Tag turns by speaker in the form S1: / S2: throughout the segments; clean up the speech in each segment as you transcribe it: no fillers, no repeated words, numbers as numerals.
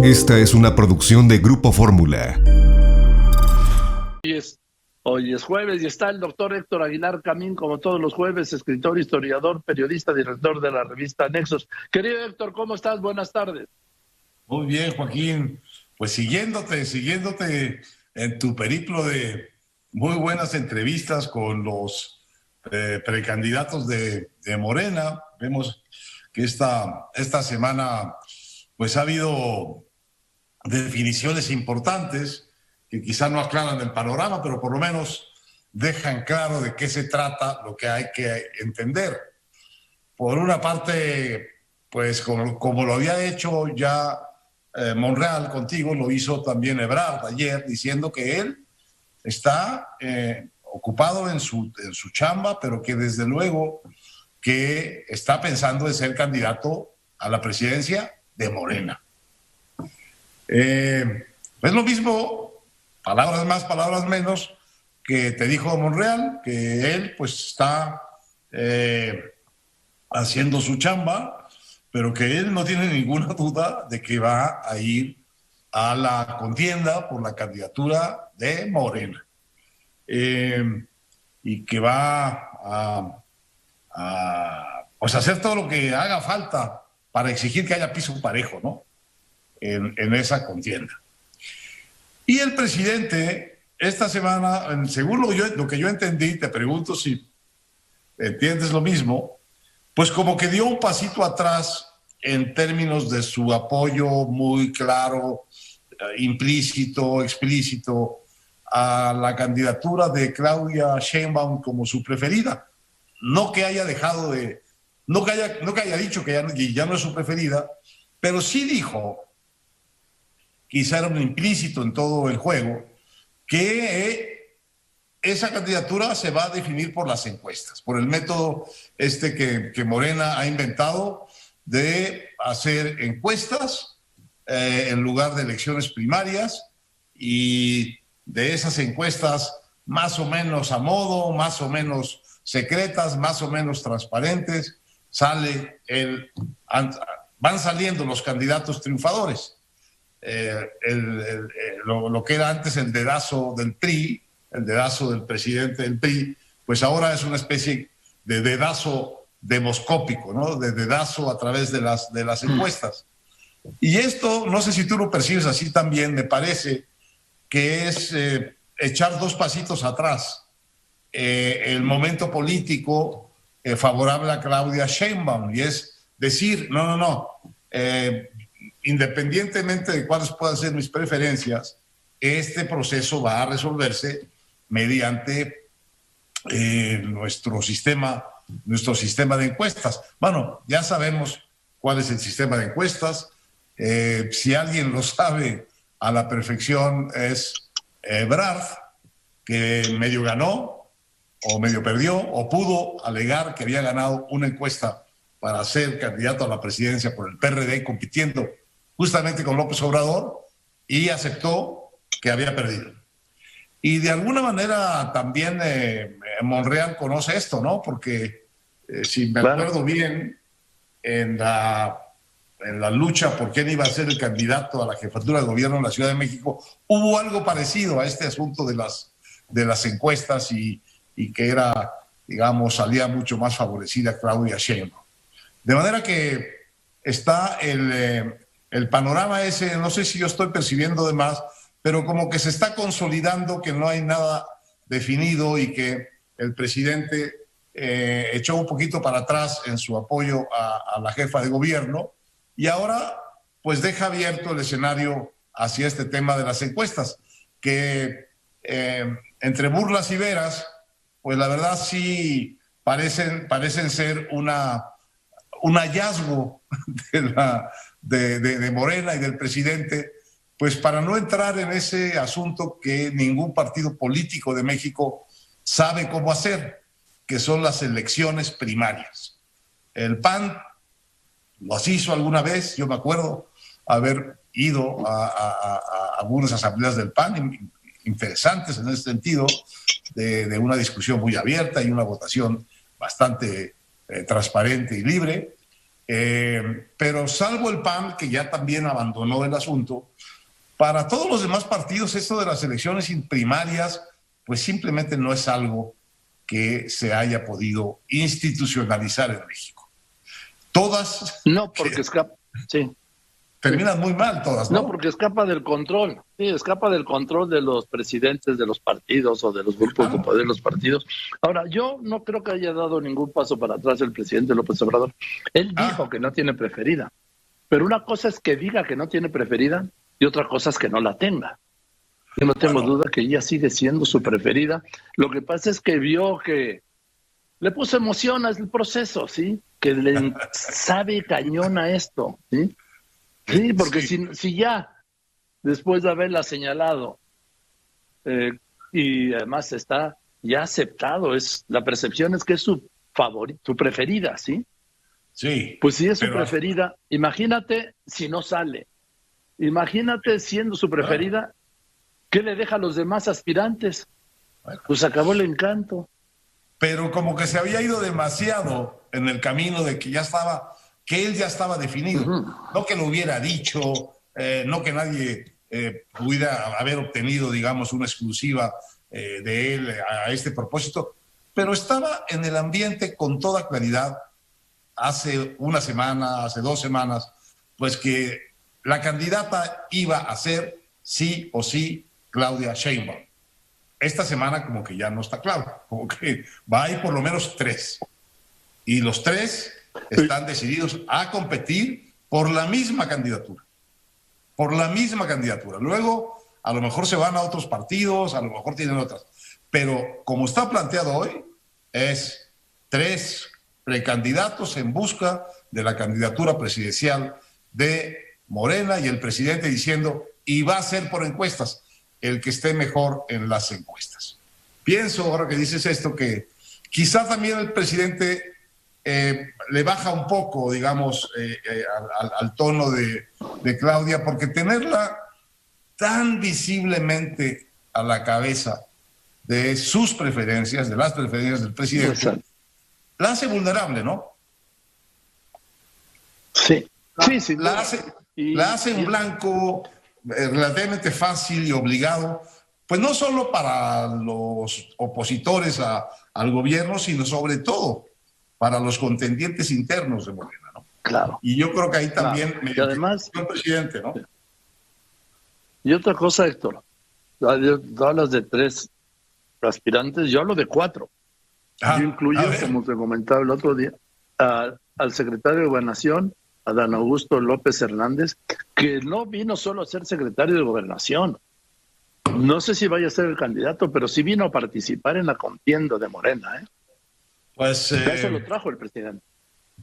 S1: Esta es una producción de Grupo Fórmula.
S2: Hoy es jueves y está el doctor Héctor Aguilar Camín, como todos los jueves, escritor, historiador, periodista, director de la revista Nexos. Querido Héctor, ¿cómo estás? Buenas tardes.
S3: Muy bien, Joaquín. Pues siguiéndote en tu periplo de muy buenas entrevistas con los precandidatos de Morena. Vemos que esta semana pues ha habido definiciones importantes que quizá no aclaran el panorama, pero por lo menos dejan claro de qué se trata, lo que hay que entender. Por una parte, pues como lo había hecho ya Monreal contigo, lo hizo también Ebrard ayer, diciendo que él está ocupado en su chamba, pero que desde luego que está pensando en ser candidato a la presidencia de Morena. Es lo mismo, palabras más, palabras menos, que te dijo Monreal, que él pues está haciendo su chamba, pero que él no tiene ninguna duda de que va a ir a la contienda por la candidatura de Morena. Y que va pues hacer todo lo que haga falta para exigir que haya piso parejo, ¿no? En esa contienda. Y el presidente, esta semana, según lo que yo entendí, te pregunto si entiendes lo mismo, pues como que dio un pasito atrás en términos de su apoyo muy claro, implícito, explícito, a la candidatura de Claudia Sheinbaum como su preferida. No que haya dejado de, no que haya dicho que ya no es su preferida, pero sí dijo, quizá era un implícito en todo el juego, que esa candidatura se va a definir por las encuestas, por el método que Morena ha inventado de hacer encuestas en lugar de elecciones primarias, y de esas encuestas más o menos a modo, más o menos secretas, más o menos transparentes, van saliendo los candidatos triunfadores. Lo que era antes el dedazo del PRI, el dedazo del presidente del PRI, pues ahora es una especie de dedazo demoscópico, ¿no? De dedazo a través de las encuestas. Y esto, no sé si tú lo percibes así también, me parece que es echar dos pasitos atrás el momento político favorable a Claudia Sheinbaum, y es decir, no, independientemente de cuáles puedan ser mis preferencias, este proceso va a resolverse mediante nuestro sistema de encuestas. Bueno, ya sabemos cuál es el sistema de encuestas. Si alguien lo sabe a la perfección es Ebrard, que medio ganó o medio perdió o pudo alegar que había ganado una encuesta para ser candidato a la presidencia por el PRD, compitiendo justamente con López Obrador, y aceptó que había perdido. Y de alguna manera también Monreal conoce esto, ¿no? Porque si me acuerdo bien, en la lucha por quién iba a ser el candidato a la jefatura de gobierno en la Ciudad de México, hubo algo parecido a este asunto de las encuestas y que era, digamos, salía mucho más favorecida Claudia Sheinbaum. De manera que está el panorama ese, no sé si yo estoy percibiendo de más, pero como que se está consolidando que no hay nada definido y que el presidente echó un poquito para atrás en su apoyo a la jefa de gobierno, y ahora pues deja abierto el escenario hacia este tema de las encuestas, que entre burlas y veras, pues la verdad sí parecen ser un hallazgo de Morena y del presidente, pues para no entrar en ese asunto que ningún partido político de México sabe cómo hacer, que son las elecciones primarias. El PAN los hizo alguna vez, yo me acuerdo haber ido a algunas asambleas del PAN interesantes en ese sentido, de una discusión muy abierta y una votación bastante transparente y libre. Pero salvo el PAN, que ya también abandonó el asunto, para todos los demás partidos esto de las elecciones primarias, pues simplemente no es algo que se haya podido institucionalizar en México. Todas...
S2: No, porque escapa, sí.
S3: Terminan muy mal todas, ¿no?
S2: No, porque escapa del control. Sí, escapa del control de los presidentes de los partidos o de los grupos de poder de los partidos. Ahora, yo no creo que haya dado ningún paso para atrás el presidente López Obrador. Él dijo que no tiene preferida. Pero una cosa es que diga que no tiene preferida y otra cosa es que no la tenga. Yo no tengo duda que ella sigue siendo su preferida. Lo que pasa es que vio que le puso emoción al proceso, ¿sí? Que le sabe cañón a esto, ¿sí? Sí, porque sí. Si ya, después de haberla señalado, y además está ya aceptado, la percepción es que es su favorita, su preferida, ¿sí?
S3: Sí.
S2: Pues si es su preferida, imagínate si no sale. Imagínate siendo su preferida, ¿qué le deja a los demás aspirantes? Pues acabó el encanto.
S3: Pero como que se había ido demasiado en el camino de que ya estaba... que él ya estaba definido, no que lo hubiera dicho, no que nadie pudiera haber obtenido, digamos, una exclusiva de él a este propósito, pero estaba en el ambiente con toda claridad hace una semana, hace 2 semanas, pues que la candidata iba a ser sí o sí Claudia Sheinbaum. Esta semana como que ya no está claro, como que va a ir por lo menos 3. Y los 3 están decididos a competir por la misma candidatura. Por la misma candidatura. Luego, a lo mejor se van a otros partidos, a lo mejor tienen otras. Pero como está planteado hoy, es 3 precandidatos en busca de la candidatura presidencial de Morena y el presidente diciendo, y va a ser por encuestas, el que esté mejor en las encuestas. Pienso, ahora que dices esto, que quizá también el presidente le baja un poco, digamos, al tono de Claudia, porque tenerla tan visiblemente a la cabeza de sus preferencias, de las preferencias del presidente, la hace vulnerable, ¿no?
S2: Sí, sí.
S3: La hace un blanco relativamente fácil y obligado, pues no solo para los opositores al gobierno, sino sobre todo para los contendientes internos de Morena, ¿no?
S2: Claro.
S3: Y yo creo que ahí también
S2: y además
S3: el presidente, ¿no?
S2: Y otra cosa, Héctor, tú hablas de 3 aspirantes, yo hablo de 4. Yo incluyo, como te comentaba el otro día, al secretario de Gobernación, Adán Augusto López Hernández, que no vino solo a ser secretario de Gobernación. No sé si vaya a ser el candidato, pero sí vino a participar en la contienda de Morena, ¿eh?
S3: Pues
S2: eso lo trajo el presidente.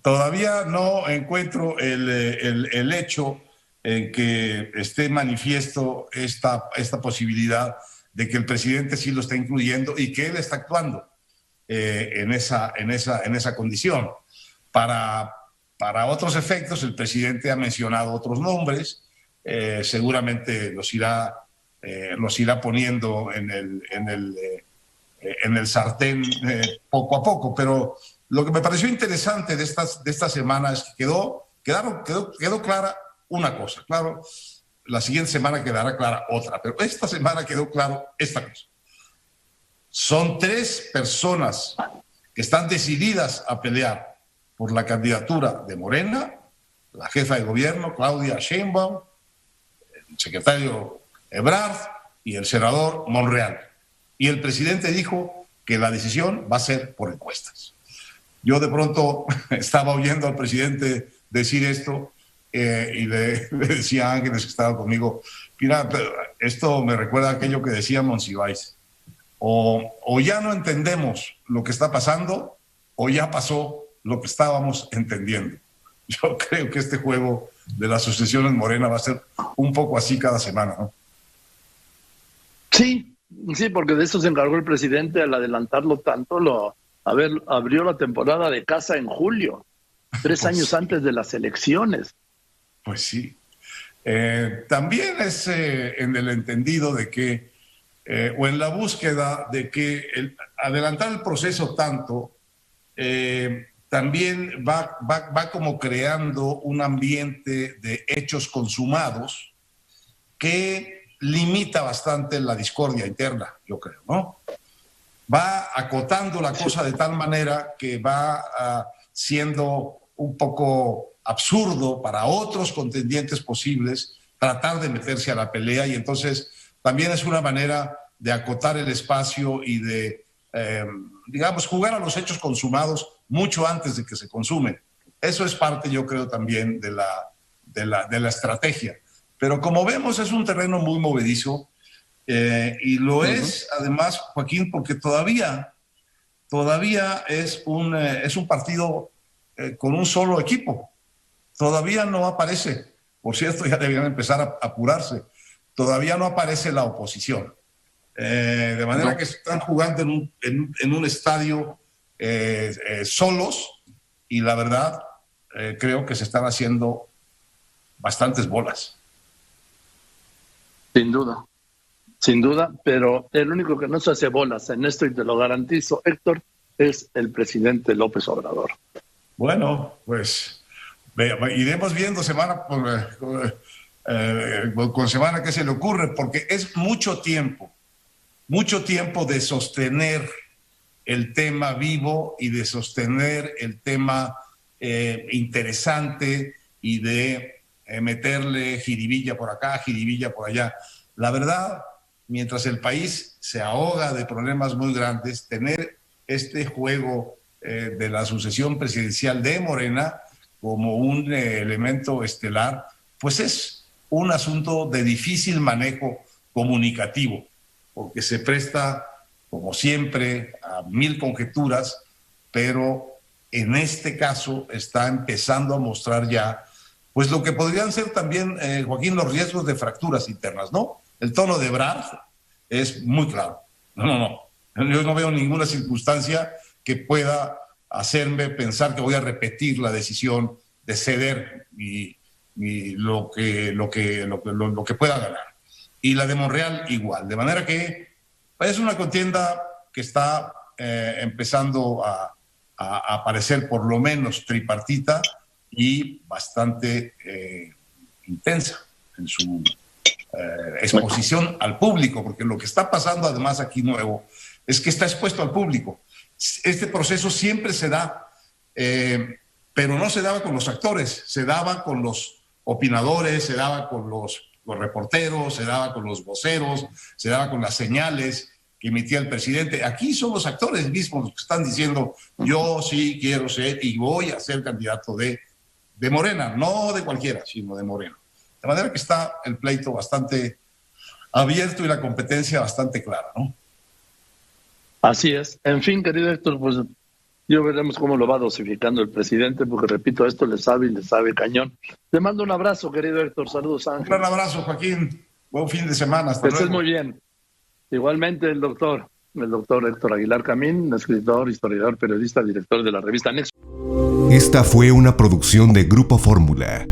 S3: Todavía no encuentro el hecho en que esté manifiesto esta posibilidad de que el presidente sí lo está incluyendo y que él está actuando en esa condición. Para otros efectos, el presidente ha mencionado otros nombres, seguramente los irá poniendo en el sartén poco a poco, pero lo que me pareció interesante de esta semana es que quedó clara una cosa. Claro, la siguiente semana quedará clara otra, pero esta semana quedó claro esta cosa. Son 3 personas que están decididas a pelear por la candidatura de Morena, la jefa de gobierno, Claudia Sheinbaum, el secretario Ebrard y el senador Monreal. Y el presidente dijo que la decisión va a ser por encuestas. Yo de pronto estaba oyendo al presidente decir esto y le decía a Ángeles, que estaba conmigo, mira, esto me recuerda a aquello que decía Monsiváis. O ya no entendemos lo que está pasando, o ya pasó lo que estábamos entendiendo. Yo creo que este juego de la sucesión en Morena va a ser un poco así cada semana, ¿no?
S2: Sí, porque de eso se encargó el presidente al adelantarlo tanto. Abrió la temporada de caza en julio, 3 años antes de las elecciones.
S3: Pues sí. También es en el entendido de que, o en la búsqueda de que adelantar el proceso tanto también va como creando un ambiente de hechos consumados que limita bastante la discordia interna, yo creo, ¿no? Va acotando la cosa de tal manera que va siendo un poco absurdo para otros contendientes posibles tratar de meterse a la pelea, y entonces también es una manera de acotar el espacio y de, digamos, jugar a los hechos consumados mucho antes de que se consumen. Eso es parte, yo creo, también de la estrategia. Pero como vemos, es un terreno muy movedizo, y lo es, además, Joaquín, porque todavía es un partido con un solo equipo. Todavía no aparece, por cierto, ya deberían empezar a apurarse, todavía no aparece la oposición. De manera que están jugando en un estadio solos, y la verdad creo que se están haciendo bastantes bolas.
S2: Sin duda, pero el único que no se hace bolas en esto, y te lo garantizo, Héctor, es el presidente López Obrador. Bueno,
S3: pues iremos viendo semana con semana qué se le ocurre, porque es mucho tiempo de sostener el tema vivo y de sostener el tema interesante, y de meterle jiribilla por acá, jiribilla por allá. La verdad, mientras el país se ahoga de problemas muy grandes, tener este juego de la sucesión presidencial de Morena como un elemento estelar, pues es un asunto de difícil manejo comunicativo, porque se presta, como siempre, a mil conjeturas, pero en este caso está empezando a mostrar ya, pues lo que podrían ser también, Joaquín, los riesgos de fracturas internas, ¿no? El tono de Ebrard es muy claro. No. Yo no veo ninguna circunstancia que pueda hacerme pensar que voy a repetir la decisión de ceder y lo que pueda ganar. Y la de Monreal igual. De manera que es una contienda que está empezando a aparecer, por lo menos tripartita, y bastante intensa en su exposición al público, porque lo que está pasando además aquí nuevo es que está expuesto al público. Este proceso siempre se da, pero no se daba con los actores, se daba con los opinadores, se daba con los reporteros, se daba con los voceros, se daba con las señales que emitía el presidente. Aquí son los actores mismos los que están diciendo: yo sí quiero ser y voy a ser candidato de Morena, no de cualquiera, sino de Morena. De manera que está el pleito bastante abierto y la competencia bastante clara, ¿no?
S2: Así es. En fin, querido Héctor, pues yo veremos cómo lo va dosificando el presidente, porque repito, esto le sabe cañón. Te mando un abrazo, querido Héctor. Saludos, Ángel.
S3: Un gran abrazo, Joaquín. Buen fin de semana. Hasta luego.
S2: Que estés muy bien. Igualmente el doctor Héctor Aguilar Camín, escritor, historiador, periodista, director de la revista Nexo.
S1: Esta fue una producción de Grupo Fórmula.